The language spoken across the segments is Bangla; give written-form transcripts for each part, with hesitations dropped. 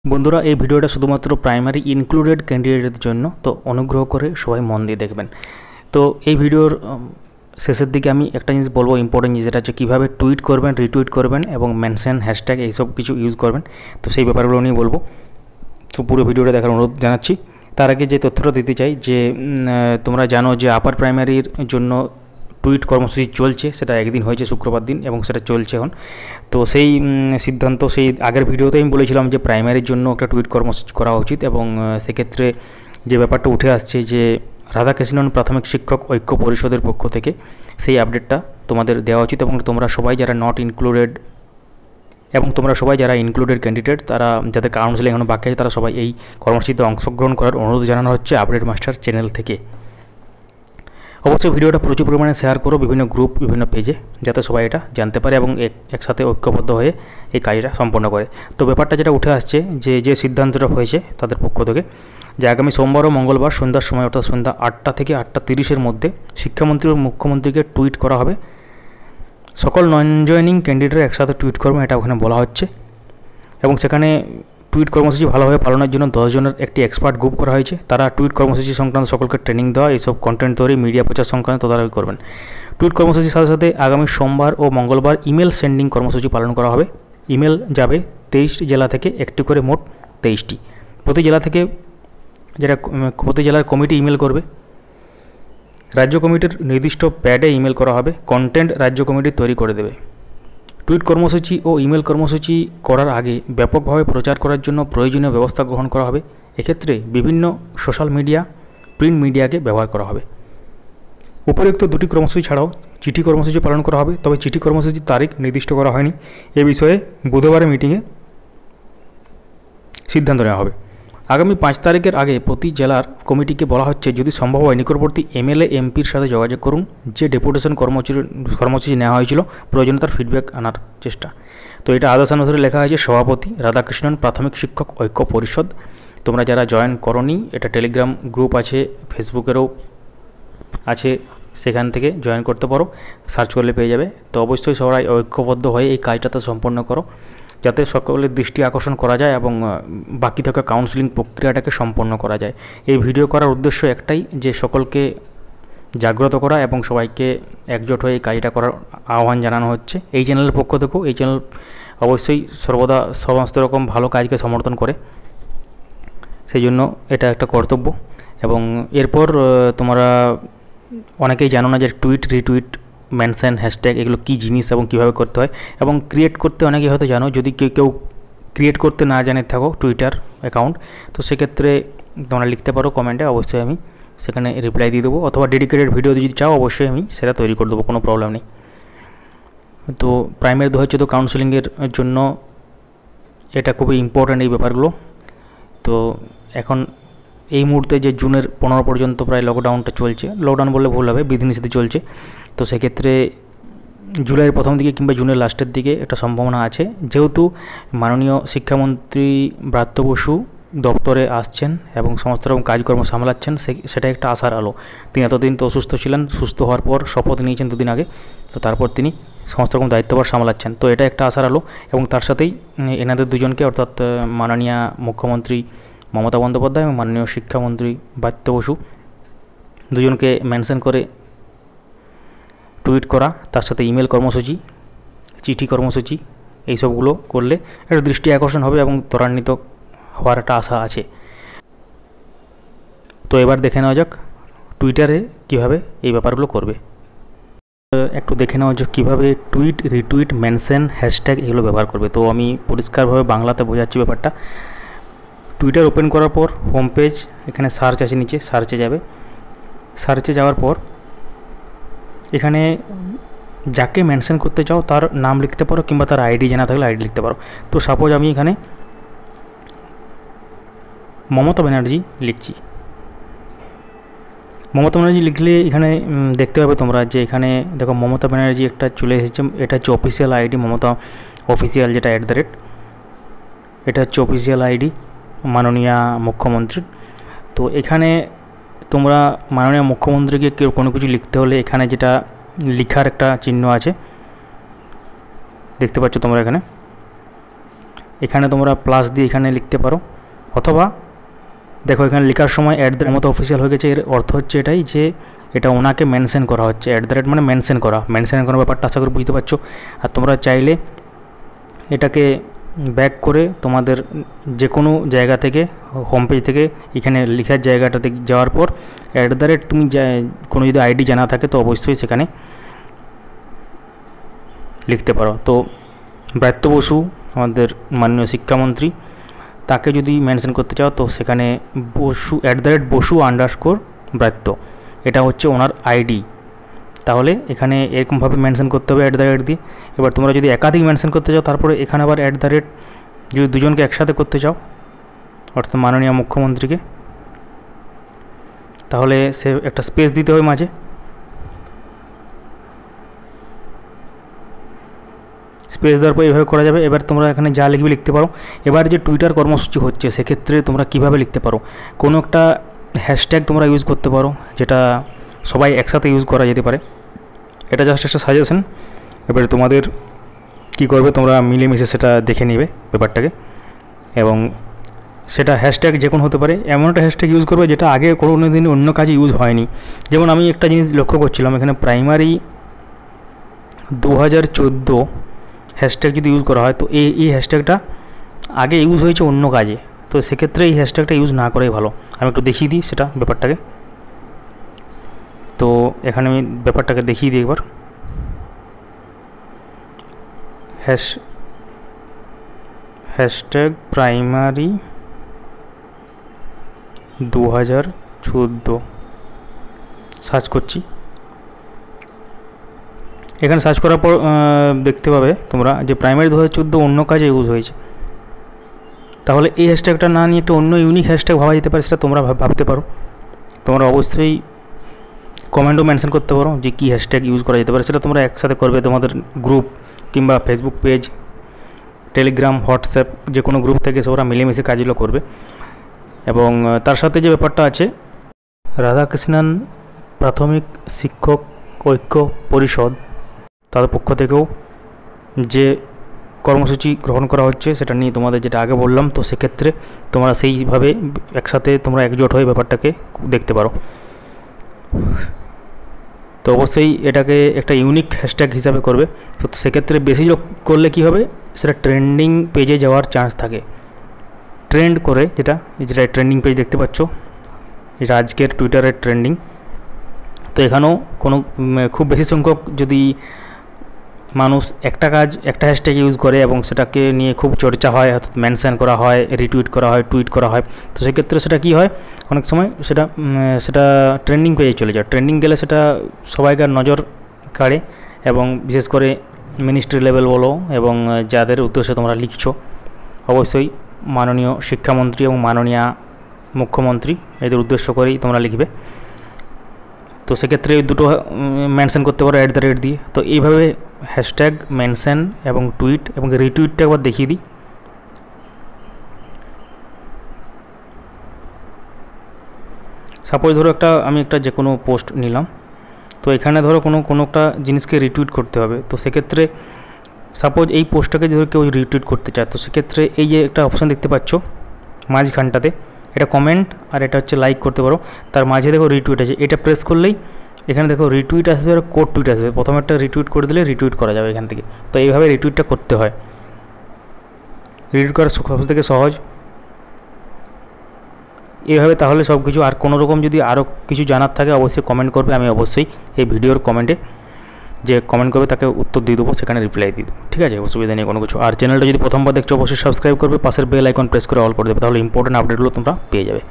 বন্ধুরা, এই ভিডিওটা শুধুমাত্র প্রাইমারি ইনক্লুডেড ক্যান্ডিডেটের জন্য, তো অনুগ্রহ করে সবাই মন দিয়ে দেখবেন। তো এই ভিডিওর শেষের দিকে আমি একটা জিনিস বলবো, ইম্পর্টেন্ট জিনিস, যেটা হচ্ছে কীভাবে টুইট করবেন, রিটুইট করবেন এবং মেনশন হ্যাশট্যাগ এইসব কিছু ইউজ করবেন। তো সেই ব্যাপারগুলো নিয়ে বলবো, তো পুরো ভিডিওটা দেখার অনুরোধ জানাচ্ছি। তার আগে যে তথ্যটা দিতে চাই যে তোমরা জানো যে আপার প্রাইমারির জন্য টুইট কর্মসূচি চলছে, সেটা একদিন হয়েছে শুক্রবার দিন এবং সেটা চলছে এখন। তো সেই সিদ্ধান্ত, সেই আগের ভিডিওতে আমি বলেছিলাম যে প্রাইমারির জন্য একটা টুইট কর্মসূচি করা উচিত, এবং সেক্ষেত্রে যে ব্যাপারটা উঠে আসছে যে রাধাকৃষ্ণন প্রাথমিক শিক্ষক ঐক্য পরিষদের পক্ষ থেকে সেই আপডেটটা তোমাদের দেওয়া উচিত, এবং তোমরা সবাই যারা নট ইনক্লুডেড এবং তোমরা সবাই যারা ইনক্লুডেড ক্যান্ডিডেট, তারা যাদের কাউন্সিলিং এখনও বাকি আছে, তারা সবাই এই কর্মসূচিতে অংশগ্রহণ করার অনুরোধ জানানো হচ্ছে আপডেট মাস্টার চ্যানেল থেকে। অবশ্যই ভিডিওটা প্রচুর পরিমাণে শেয়ার করো বিভিন্ন গ্রুপ, বিভিন্ন পেজে, যাতে সবাই এটা জানতে পারে এবং একসাথে ঐক্যবদ্ধ হয়ে এই কাজটা সম্পন্ন করে। তো ব্যাপারটা যেটা উঠে আসছে যে সিদ্ধান্তটা হয়েছে তাদের পক্ষ থেকে, যে আগামী সোমবার ও মঙ্গলবার সন্ধ্যার সময়, অর্থাৎ সন্ধ্যা 8টা থেকে 8:30-এর মধ্যে শিক্ষামন্ত্রী ও মুখ্যমন্ত্রীকে টুইট করা হবে। সকল নন জয়েনিং ক্যান্ডিডেট একসাথে টুইট করবেন, এটা ওখানে বলা হচ্ছে। এবং সেখানে টুইট কর্মসূচি ভালোভাবে পালনের জন্য 10 জনের একটি এক্সপার্ট গ্রুপ করা হয়েছে। তারা টুইট কর্মসূচি সংক্রান্ত সকলকে ট্রেনিং দেওয়া, এইসব কন্টেন্ট তৈরি, মিডিয়া প্রচার সংক্রান্ত তদারকি করবেন। টুইট কর্মসূচির সাথে সাথে আগামী সোমবার ও মঙ্গলবার ইমেল সেন্ডিং কর্মসূচি পালন করা হবে। ইমেল যাবে 23 জেলা থেকে, একটি করে মোট 23টি। প্রতি জেলার কমিটি ইমেল করবে। রাজ্য কমিটির নির্দিষ্ট প্যাডে ইমেল করা হবে। কন্টেন্ট রাজ্য কমিটি তৈরি করে দেবে। টুইট কর্মসূচি ও ইমেল কর্মসূচি করার আগে ব্যাপকভাবে প্রচার করার জন্য প্রয়োজনীয় ব্যবস্থা গ্রহণ করা হবে। এক্ষেত্রে বিভিন্ন সোশ্যাল মিডিয়া, প্রিন্ট মিডিয়াকে ব্যবহার করা হবে। উপরোক্ত দুটি কর্মসূচি ছাড়াও চিঠি কর্মসূচি পালন করা হবে, তবে চিঠি কর্মসূচির তারিখ নির্দিষ্ট করা হয়নি। এ বিষয়ে বুধবারের মিটিংয়ে সিদ্ধান্ত নেওয়া হবে। আগামী 5 তারিখের আগে প্রতি জেলার কমিটিকে বলা হচ্ছে, যদি সম্ভব হয় নিকটবর্তী এমএলএ এমপির সাথে যোগাযোগ করুন। যে ডেপুটেশন কর্মসূচি নেওয়া হয়েছিল, প্রয়োজনে তার ফিডব্যাক আনার চেষ্টা। তো এটা আদেশানুসারে লেখা হয়েছে সভাপতি রাধাকৃষ্ণন প্রাথমিক শিক্ষক ঐক্য পরিষদ। তোমরা যারা জয়েন করনি, এটা টেলিগ্রাম গ্রুপ আছে, ফেসবুকেরও আছে, সেখান থেকে জয়েন করতে পারো, সার্চ করলে পেয়ে যাবে। তো অবশ্যই সবাই ঐক্যবদ্ধ হয়ে এই কাজটাতে সম্পন্ন করো, যাতে সকলের দৃষ্টি আকর্ষণ করা যায় এবং বাকি থাকা কাউন্সিলিং প্রক্রিয়াটাকে সম্পন্ন করা যায়। এই ভিডিও করার উদ্দেশ্য একটাই, যে সকলকে জাগ্রত করা এবং সবাইকে একজোট হয়ে এই কাজটা করার আহ্বান জানানো হচ্ছে। এই চ্যানেলের পক্ষ থেকেও, এই চ্যানেল অবশ্যই সর্বদা সমস্ত রকম ভালো কাজকে সমর্থন করে, সেই জন্য এটা একটা কর্তব্য। এবং এরপর তোমরা অনেকেই জানো না যে টুইট, রিটুইট, মেনশন, হ্যাশট্যাগ এগুলো কী জিনিস এবং কীভাবে করতে হয়, এবং ক্রিয়েট করতে অনেকেই হয়তো জানো। যদি কেউ ক্রিয়েট করতে না জানে থাকো টুইটার অ্যাকাউন্ট, তো সেক্ষেত্রে তোমরা লিখতে পারো কমেন্টে, অবশ্যই আমি সেখানে রিপ্লাই দিয়ে দেবো, অথবা ডেডিকেটেড ভিডিও যদি চাও অবশ্যই আমি সেটা তৈরি করে দেবো, কোনো প্রবলেম নেই। তো প্রাইমারি 2014 কাউন্সিলিংয়ের জন্য এটা খুবই ইম্পর্ট্যান্ট এই ব্যাপারগুলো। তো এখন এই মুহূর্তে যে জুনের 15 পর্যন্ত প্রায় লকডাউনটা চলছে, লকডাউন বললে ভুল হবে, বিধিনিষেধ চলছে। তো সেক্ষেত্রে জুলাইয়ের প্রথম দিকে কিংবা জুনের লাস্টের দিকে একটা সম্ভাবনা আছে, যেহেতু মাননীয় শিক্ষামন্ত্রী ব্রাত্য বসু দপ্তরে আসছেন এবং সমস্ত রকম কাজকর্ম সামলাচ্ছেন, সেটা একটা আশার আলো। তিনি এতদিন তো অসুস্থ ছিলেন, সুস্থ হওয়ার পর শপথ নিয়েছেন 2 দিন আগে, তো তারপর তিনি সমস্ত রকম দায়িত্বভার সামলাচ্ছেন। তো এটা একটা আশার আলো, এবং তার সাথেই এনাদের দুজনকে, অর্থাৎ মাননীয় মুখ্যমন্ত্রী মমতা বন্দ্যোপাধ্যায় এবং মাননীয় শিক্ষামন্ত্রী ব্রাত্য বসু, দুজনকে মেনশন করে টুইট করা, তার সাথে ইমেল কর্মসূচি, চিঠি কর্মসূচি, এইসবগুলো করলে একটা দৃষ্টি আকর্ষণ হবে এবং ত্বরান্বিত হওয়ার একটা আশা আছে। তো এবার দেখে নেওয়া যাক টুইটারে কীভাবে এই ব্যাপারগুলো করবে। একটু দেখে নেওয়া যাক কীভাবে টুইট, রিটুইট, মেনশন, হ্যাশট্যাগ এগুলো ব্যবহার করবে। তো আমি পরিষ্কারভাবে বাংলাতে বোঝাচ্ছি ব্যাপারটা। টুইটার ওপেন করার পর হোম পেজ, এখানে সার্চ আছে, নিচে সার্চে যাবে। সার্চে যাওয়ার পর এখানে যাকে মেনশন করতে চাও তার নাম লিখতে পারো, কিংবা তার আইডি জানা থাকলে আইডি লিখতে পারো। তো সাপোজ আমি এখানে মমতা ব্যানার্জি লিখছি। মমতা ব্যানার্জি লিখলে এখানে দেখতে পাবে তোমরা যে এখানে দেখো মমতা ব্যানার্জি একটা চলে এসেছে। এটা হচ্ছে অফিসিয়াল আইডি, মমতা অফিসিয়াল, যেটা @ এটা হচ্ছে অফিসিয়াল আইডি মাননীয় মুখ্যমন্ত্রীর। তো এখানে তোমরা মাননীয় মুখ্যমন্ত্রীকে কেউ কোনো কিছু লিখতে হলে এখানে যেটা লিখার একটা চিহ্ন আছে, দেখতে পাচ্ছ তোমরা এখানে, এখানে তোমরা প্লাস দিয়ে এখানে লিখতে পারো, অথবা দেখো এখানে লেখার সময় অ্যাট দ্য মতো অফিসিয়াল হয়ে গেছে। এর অর্থ হচ্ছে এটাই যে এটা ওনাকে মেনশন করা হচ্ছে। অ্যাট দ্য রেট মানে মেনশন করার ব্যাপারটা আশা করি বুঝতে পারছো। আর তোমরা চাইলে এটাকে ব্যাক করে তোমাদের যে কোনো জায়গা থেকে হোম পেজ থেকে এখানে লেখার জায়গাটাতে যাওয়ার পর অ্যাট দ্য রেট তুমি কোনো যদি আইডি জানা থাকে তো অবশ্যই সেখানে লিখতে পারো। তো ব্রাত্য বসু আমাদের মাননীয় শিক্ষামন্ত্রী, তাকে যদি মেনশন করতে চাও তো সেখানে Basu at the rate Basu underscore Bratya, এটা হচ্ছে ওনার আইডি। তাহলে এখানে এরকমভাবে মেনশন করতে হবে অ্যাট দ্য রেট দিয়ে। এবার তোমরা যদি একাধিক মেনশন করতে চাও তারপরে এখানে আবার অ্যাট দ্য রেট, যদি দুজনকে একসাথে করতে চাও অর্থাৎ মাননীয় মুখ্যমন্ত্রীকে, তাহলে সে একটা স্পেস দিতে হবে মাঝে। স্পেস দেওয়ার পর এইভাবে করা যাবে। এবার তোমরা এখানে যা লিখবে লিখতে পারো। এবার যে টুইটার কর্মসূচি হচ্ছে সেক্ষেত্রে তোমরা কীভাবে লিখতে পারো, কোনো একটা হ্যাশট্যাগ তোমরা ইউজ করতে পারো যেটা সবাই একসাথে ইউজ করা যেতে পারে। এটা জাস্ট একটা সাজেশন। এবারে তোমাদের কী করবে, তোমরা মিলেমিশে সেটা দেখে নেবে ব্যাপারটাকে, এবং সেটা হ্যাশট্যাগ যে কোনো হতে পারে। এমন একটা হ্যাশট্যাগ ইউজ করবে যেটা আগে কোনো দিন অন্য কাজে ইউজ হয়নি। যেমন আমি একটা জিনিস লক্ষ্য করছিলাম, এখানে প্রাইমারি 2014 হ্যাশট্যাগ যদি ইউজ করা হয় তো এই হ্যাশট্যাগটা আগে ইউজ হয়েছে অন্য কাজে, তো সেক্ষেত্রে এই হ্যাশট্যাগটা ইউজ না করাই ভালো। আমি একটু দেখিয়ে দিই সেটা ব্যাপারটাকে। তো এখানে আমি ব্যাপারটাকে দেখিয়ে দিই একবার। হ্যাশট্যাগ প্রাইমারি 2014 সার্চ করছি। এখানে সার্চ করার পর দেখতে পাবে তোমরা যে প্রাইমারি 2014 অন্য কাজে ইউজ হয়েছে। তাহলে এই হ্যাশট্যাগটা না নিয়ে একটা অন্য ইউনিক হ্যাশট্যাগ ভাবা যেতে পারে, সেটা তোমরা ভাবতে পারো। তোমরা অবশ্যই কমেন্টও মেনশন করতে পারো যে কী হ্যাশট্যাগ ইউজ করা যেতে পারে। সেটা তোমরা একসাথে করবে তোমাদের গ্রুপ কিংবা ফেসবুক পেজ, টেলিগ্রাম, হোয়াটসঅ্যাপ যে কোনো গ্রুপ থেকে সবরা মিলেমিশে কাজগুলো করবে। এবং তার সাথে যে ব্যাপারটা আছে, রাধাকৃষ্ণন প্রাথমিক শিক্ষক ঐক্য পরিষদ তাদের পক্ষ থেকেও যে কর্মসূচি গ্রহণ করা হচ্ছে সেটা নিয়ে তোমাদের যেটা আগে বললাম, তো সেক্ষেত্রে তোমরা সেইভাবে একসাথে তোমরা একজোট হয়ে ব্যাপারটাকে দেখতে পারো। তো অবশ্যই এটাকে একটা ইউনিক হ্যাশট্যাগ হিসাবে করবে। তো সেক্ষেত্রে বেশি যোগ করলে কী হবে, সেটা ট্রেন্ডিং পেজে যাওয়ার চান্স থাকে। ট্রেন্ড করে যেটা ট্রেন্ডিং পেজ দেখতে পাচ্ছ, এটা আজকের টুইটারের ট্রেন্ডিং। তো এখানেও কোনো খুব বেশি সংখ্যক যদি মানুষ একটা হ্যাশট্যাগ ইউজ করে এবং সেটাকে নিয়ে খুব চর্চা হয়, মেনশন করা হয়, রিটুইট করা হয়, টুইট করা হয়, তো সেক্ষেত্রে সেটা কী হয়, অনেক সময় সেটা ট্রেন্ডিং পেজে চলে যায়। ট্রেন্ডিং গেলে সেটা সবাইকার নজর কাড়ে, এবং বিশেষ করে মিনিস্ট্রি লেভেল বলো এবং যাদের উদ্দেশ্যে তোমরা লিখছো, অবশ্যই মাননীয় শিক্ষামন্ত্রী এবং মাননীয়া মুখ্যমন্ত্রী এদের উদ্দেশ্য করেই তোমরা লিখবে। তো সেক্ষেত্রে দুটো মেনশন করতে পারো অ্যাট দ্য রেট দিয়ে। তো এইভাবে হ্যাশট্যাগ, মেনশন এবং টুইট এবং রিটুইটটা একবার দেখিয়ে দিই। সাপোজ ধরো আমি একটা যে কোনো পোস্ট নিলাম, তো এখানে ধরো কোনো একটা জিনিসকে রিটুইট করতে হবে। তো সেক্ষেত্রে সাপোজ এই পোস্টটাকে যদি কেউ রিটুইট করতে চায়, তো সেক্ষেত্রে এই যে একটা অপশান দেখতে পাচ্ছ মাঝখানটাতে, এটা কমেন্ট আর এটা হচ্ছে লাইক করতে পারো। তার মাঝে দেখো রিটুইট আছে, এটা প্রেস করলেই এখানে দেখো রিটুইট আসবে আর কোড টুইট আসবে। প্রথমে একটা রিটুইট করে দিলে রিটুইট করা যাবে এখান থেকে। তো এইভাবে রিটুইটটা করতে হয়। রিটুইট করা সব থেকে সহজ এইভাবে। তাহলে সব কিছু। আর কোনো রকম যদি আরও কিছু জানার থাকে অবশ্যই কমেন্ট করবে, আমি অবশ্যই এই ভিডিওর কমেন্টে যে কমেন্ট করবে তাকে উত্তর দিয়ে দেবো, সেখানে রিপ্লাই দিয়ে দেবো। ঠিক আছে, অসুবিধা নেই কোনো কিছু। আর চ্যানেলটা যদি প্রথমবার দেখছো অবশ্যই সাবস্ক্রাইব করবে, পাশের বেল আইকন প্রেস করে অল করে দেবে, তাহলে ইম্পর্টেন্ট আপডেটগুলো তোমরা পেয়ে যাবে।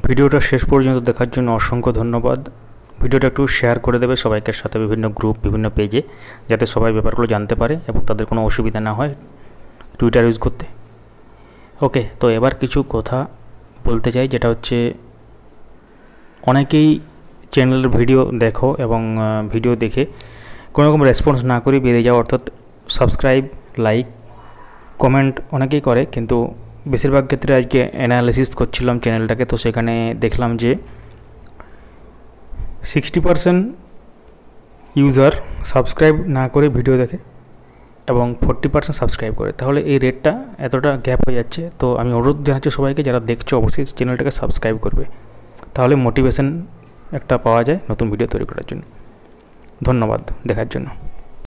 ভিডিওটা শেষ পর্যন্ত দেখার জন্য অসংখ্য ধন্যবাদ। ভিডিওটা একটু শেয়ার করে দেবে সবাইকে সাথে, বিভিন্ন গ্রুপ, বিভিন্ন পেজে, যাতে সবাই ব্যাপারগুলো জানতে পারে এবং তাদের কোনো অসুবিধা না হয় টুইটার ইউজ করতে। ওকে, তো এবার কিছু কথা বলতে চাই, যেটা হচ্ছে অনেকেই চ্যানেলের ভিডিও দেখো এবং ভিডিও দেখে কোনো রকম রেসপন্স না করে বেরিয়ে যাও, অর্থাৎ সাবস্ক্রাইব, লাইক, কমেন্ট অনেকেই করে, কিন্তু বেশিরভাগ ক্ষেত্রে আজকে অ্যানালিসিস করছিলাম চ্যানেলটাকে, তো সেখানে দেখলাম যে 60% ইউজার সাবস্ক্রাইব না করে ভিডিও দেখে এবং 40% সাবস্ক্রাইব করে, তাহলে এই রেটটা এতটা গ্যাপ হয়ে যাচ্ছে। তো আমি অনুরোধ জানাচ্ছি সবাইকে, যারা দেখছো অবশ্যই চ্যানেলটাকে সাবস্ক্রাইব করবে, তাহলে মোটিভেশন একটা পাওয়া যায় নতুন ভিডিও তৈরি করার জন্য। ধন্যবাদ দেখার জন্য।